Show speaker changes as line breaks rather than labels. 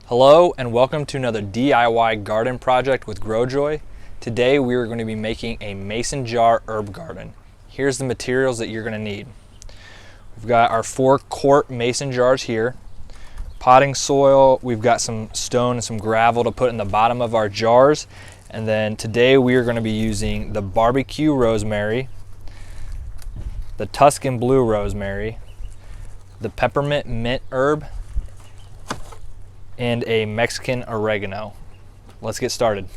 Hello and welcome to another DIY garden project with GrowJoy. Today we are going to be making a mason jar herb garden. Here's the materials that you're going to need. We've got our 4-quart mason jars here. Potting soil, we've got some stone and some gravel to put in the bottom of our jars. And then today we are going to be using the barbecue rosemary, the Tuscan blue rosemary, the peppermint mint herb, and a Mexican oregano. Let's get started.